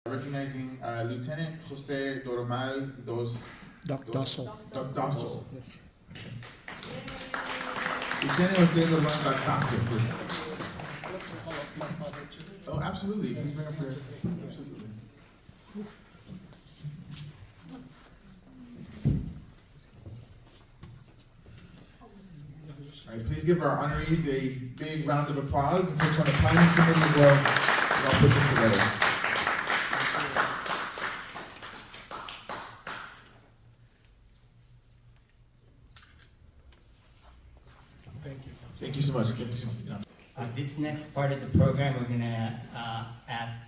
Recognizing Lieutenant Jose Doromal Docdocil. Docdocil. Yes. Lieutenant Jose Doromal Docdocil, please. Oh, absolutely. Please bring up your. Absolutely. All right, please give our honorees a big round of applause. And folks on the planning committee will put this together. Thank you. Thank you so much. Thank you so much. This next part of the program, we're gonna ask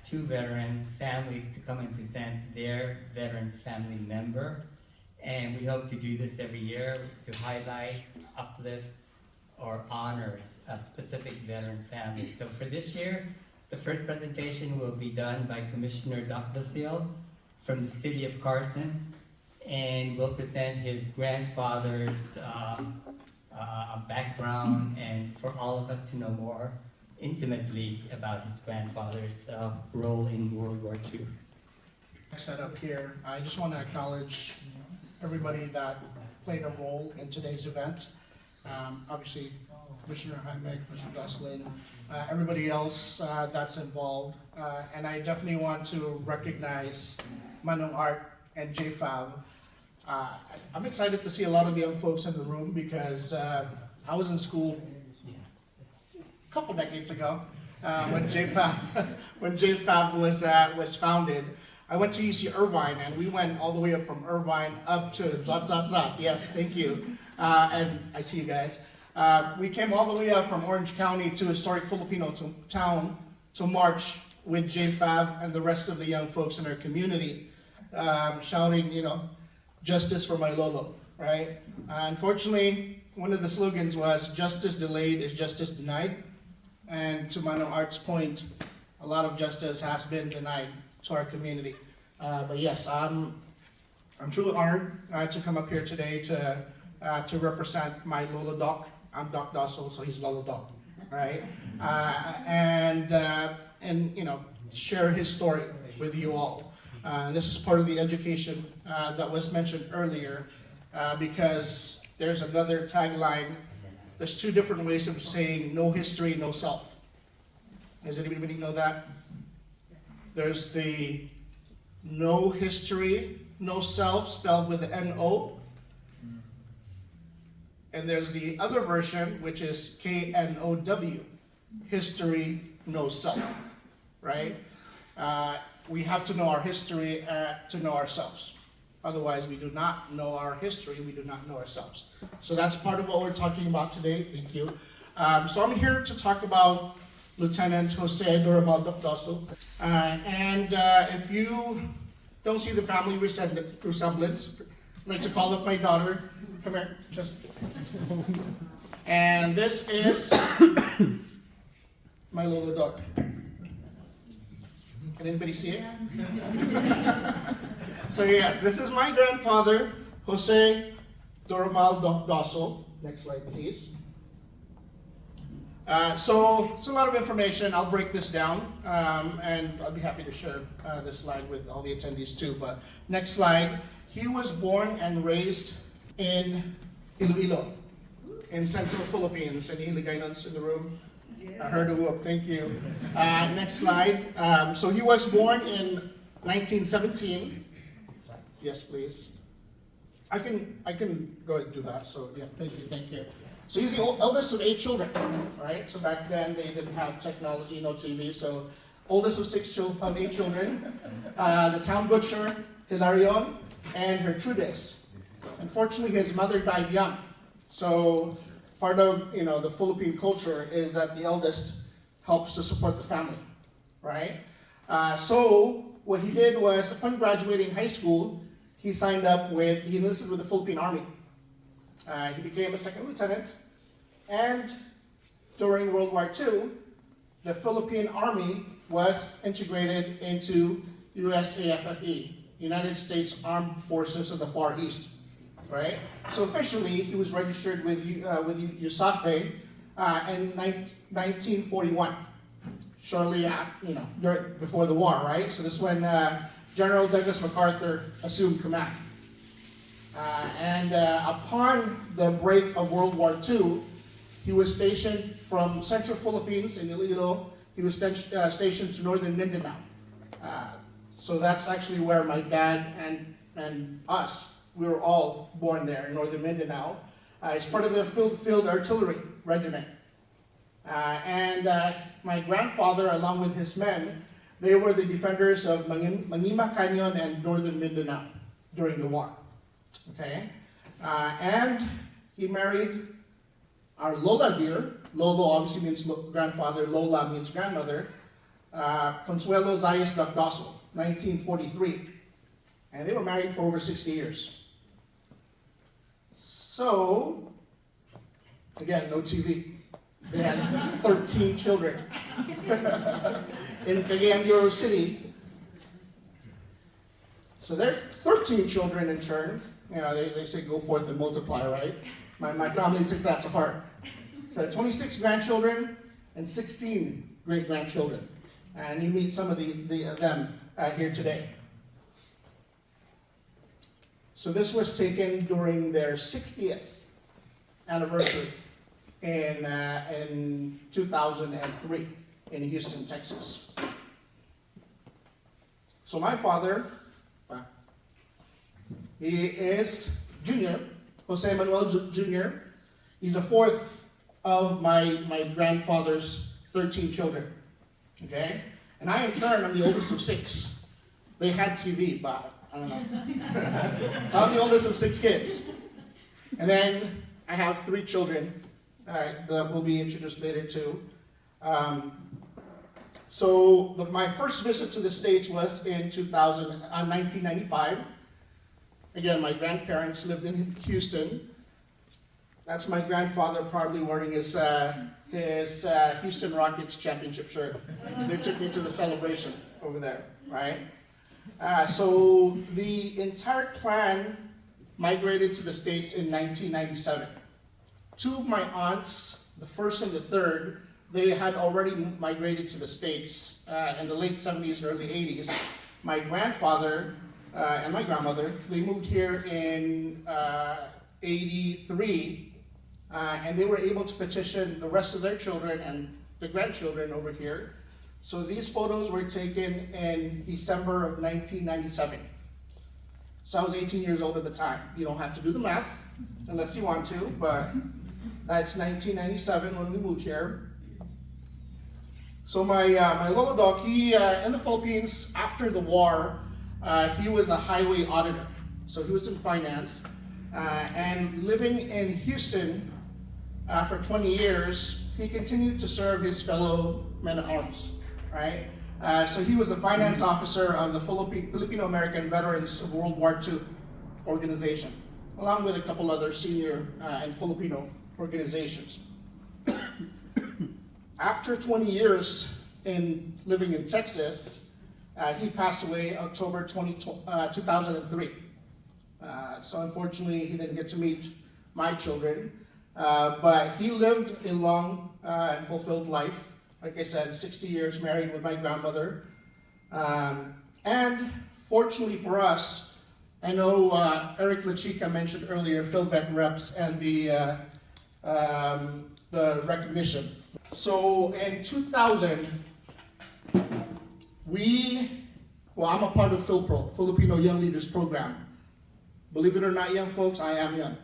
two veteran families to come and present their veteran family member. And we hope to do this every year to highlight, uplift, or honors a specific veteran family. So for this year, the first presentation will be done by Commissioner Docdocil from the city of Carson, and will present his grandfather's background, and for all of us to know more intimately about his grandfather's role in World War II. Set up here. I just want to acknowledge everybody that played a role in today's event. Obviously, Commissioner Jaime, Commissioner Jocelyn, everybody else that's involved. And I definitely want to recognize Manong Art and JFAV. I'm excited to see a lot of young folks in the room because I was in school a couple decades ago when JFAV was founded. I went to UC Irvine, and we went all the way up from Irvine up to ... Yes, thank you. And I see you guys. We came all the way up from Orange County to Historic Filipinotown to march with JFAV and the rest of the young folks in our community, shouting, justice for my Lolo, right? Unfortunately, one of the slogans was, justice delayed is justice denied. And to Manong Art's point, a lot of justice has been denied to our community. But yes, I'm truly honored to come up here today to represent my Lolo Doc. I'm Docdocil, so he's Lolo Doc, right? And share his story with you all. This is part of the education that was mentioned earlier, because there's another tagline. There's two different ways of saying no history, no self. Does anybody know that? There's the no history, no self, spelled with the N-O. And there's the other version, which is K-N-O-W, history, no self, right? We have to know our history to know ourselves. Otherwise, we do not know our history, we do not know ourselves. So that's part of what we're talking about today. Thank you. So I'm here to talk about Lieutenant Jose Doromal Docdocil. And if you don't see the family resemblance, I'd like to call up my daughter. Come here, just. And this is my Lolo Doc. Can anybody see it? So yes, this is my grandfather, Jose Doromal Docdocil. Next slide, please. So it's a lot of information. I'll break this down, and I'll be happy to share this slide with all the attendees too. But next slide. He was born and raised in Iloilo, in Central Philippines. Any Iligaynons in the room? I heard a whoop, thank you. Next slide. So he was born in 1917. Yes, please. I can go ahead and do that. So yeah, thank you. So he's the eldest of 8 children, right? So back then they didn't have technology, no TV. So oldest of 8 children. The town butcher, Hilarion, and Gertrudes. Unfortunately, his mother died young. So part of the Philippine culture is that the eldest helps to support the family, right? So what he did was, upon graduating high school, he enlisted with the Philippine Army. He became a second lieutenant, and during World War II, the Philippine Army was integrated into USAFFE, United States Armed Forces of the Far East, right? So officially, he was registered with USAFE in 1941. shortly, before the war, right? So this is when General Douglas MacArthur assumed command. Upon the break of World War II, he was stationed from Central Philippines in Iloilo. He was stationed to Northern Mindanao. So that's actually where my dad and us, we were all born there in Northern Mindanao. As part of the Field Artillery Regiment. My grandfather, along with his men, they were the defenders of Manima Canyon and Northern Mindanao during the war. Okay, and he married our Lola dear. Lolo obviously means grandfather. Lola means grandmother. Consuelo Zayas Docdocil, 1943, and they were married for over 60 years. So, again, no TV. They had 13 children in Cagayan City. So they're 13 children in turn. You know, they say go forth and multiply, right? My family took that to heart. So 26 grandchildren and 16 great-grandchildren. And you meet some of them here today. So this was taken during their 60th anniversary in 2003 in Houston, Texas. So my father, he is Junior, Jose Manuel Jr. He's a fourth of my grandfather's 13 children. Okay? And I, in turn, am the oldest of 6. They had TV, but I don't know. So I'm the oldest of 6 kids. And then I have 3 children that will be introduced later too. My first visit to the States was in 1995. Again, my grandparents lived in Houston. That's my grandfather probably wearing his Houston Rockets championship shirt. They took me to the celebration over there, right? So the entire clan migrated to the States in 1997. 2 of my aunts, the first and the third, they had already migrated to the States in the late 70s, early 80s. My grandfather and my grandmother, they moved here in 83, and they were able to petition the rest of their children and the grandchildren over here. So these photos were taken in December of 1997. So I was 18 years old at the time. You don't have to do the math unless you want to, but that's 1997 when we moved here. So my Lolo Doc, he in the Philippines after the war, he was a highway auditor. So he was in finance, and living in Houston for 20 years, he continued to serve his fellow men at arms, right? So he was the finance officer of the Filipino American Veterans of World War II organization, along with a couple other senior and Filipino organizations. After 20 years in living in Texas, he passed away October 2003. So unfortunately, he didn't get to meet my children, but he lived a long and fulfilled life. Like I said, 60 years married with my grandmother. And fortunately for us, I know Eric LaChica mentioned earlier PhilVet reps and the recognition. So in 2000, I'm a part of PhilPro, Filipino Young Leaders Program. Believe it or not, young folks, I am young,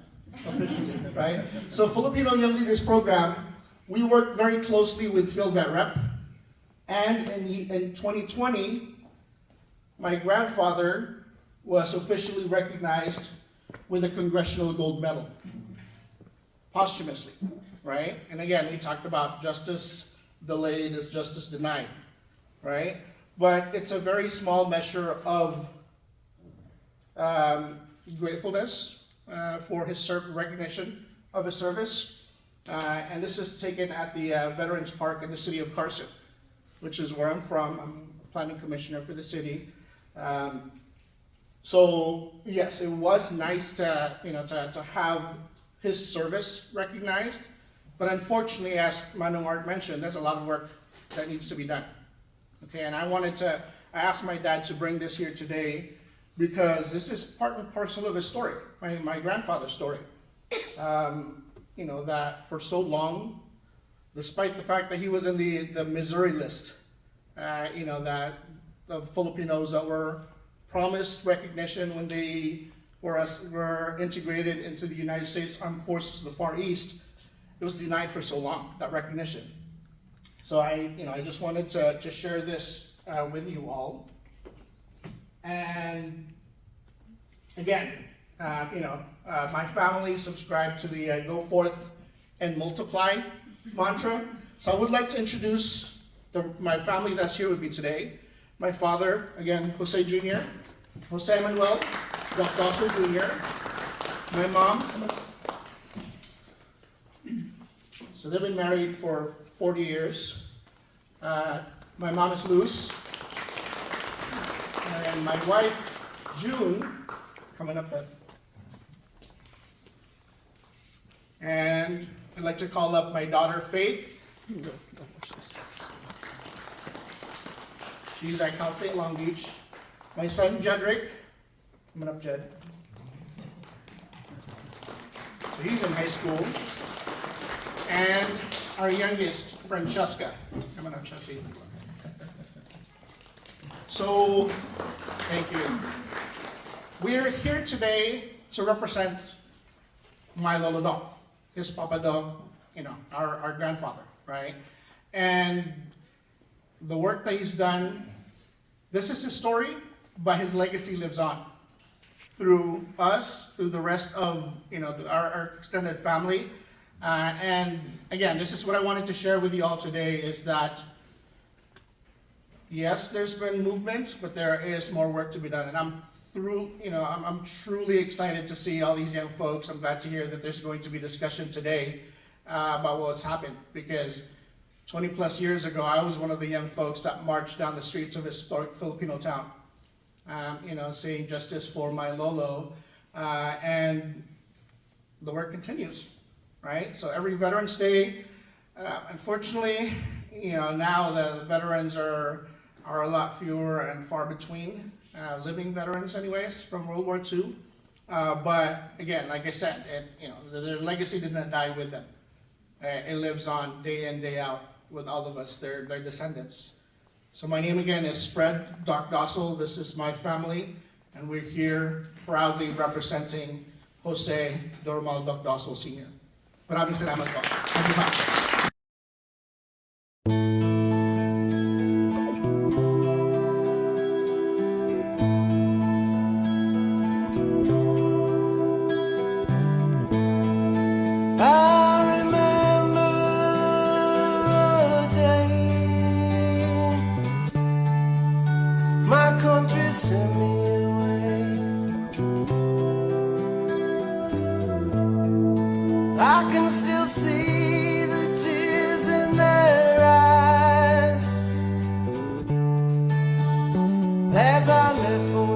officially, right? So Filipino Young Leaders Program, we work very closely with PhilVet Rep, and in 2020, my grandfather was officially recognized with a Congressional Gold Medal, posthumously, right? And again, we talked about justice delayed is justice denied, right? But it's a very small measure of gratefulness for his recognition of his service. And this is taken at the Veterans Park in the city of Carson, which is where I'm from. I'm planning commissioner for the city. So yes, it was nice to have his service recognized. But unfortunately, as Manong Art mentioned, there's a lot of work that needs to be done. Okay, and I asked my dad to bring this here today because this is part and parcel of his story, my grandfather's story. You know, that for so long, despite the fact that he was in the Missouri list, you know, that the Filipinos that were promised recognition when they were integrated into the United States Armed Forces of the Far East, it was denied for so long, that recognition. So I just wanted to share this with you all. And again, my family subscribed to the go forth and multiply mantra. So I would like to introduce my family that's here with me today. My father, again, Jose Jr., Jose Manuel Docdocil Jr., my mom. So they've been married for 40 years. My mom is Luz. And my wife, June, coming up there. And I'd like to call up my daughter, Faith. She's at Cal State Long Beach. My son, Jedrick. Coming up, Jed. So he's in high school. And our youngest, Francesca. Coming up, Chelsea. So, thank you. We're here today to represent my Lolo Doc, his Papa Doc, our grandfather, right? And the work that he's done, this is his story, but his legacy lives on through us, through the rest of our extended family. And again, this is what I wanted to share with you all today, is that yes, there's been movement, but there is more work to be done. And I'm truly excited to see all these young folks. I'm glad to hear that there's going to be discussion today about what's happened, because 20 plus years ago, I was one of the young folks that marched down the streets of historic Filipinotown, saying justice for my Lolo, and the work continues, right? So every Veterans Day, unfortunately, now the veterans are a lot fewer and far between, living veterans anyways, from World War II. But again, like I said, their legacy did not die with them. It lives on day in, day out with all of us, their descendants. So my name again is Fred Docdocil. This is my family, and we're here proudly representing Jose Doromal Docdocil Sr. Maraming salamat po. Thank you, ma'am. I can still see the tears in their eyes as I left for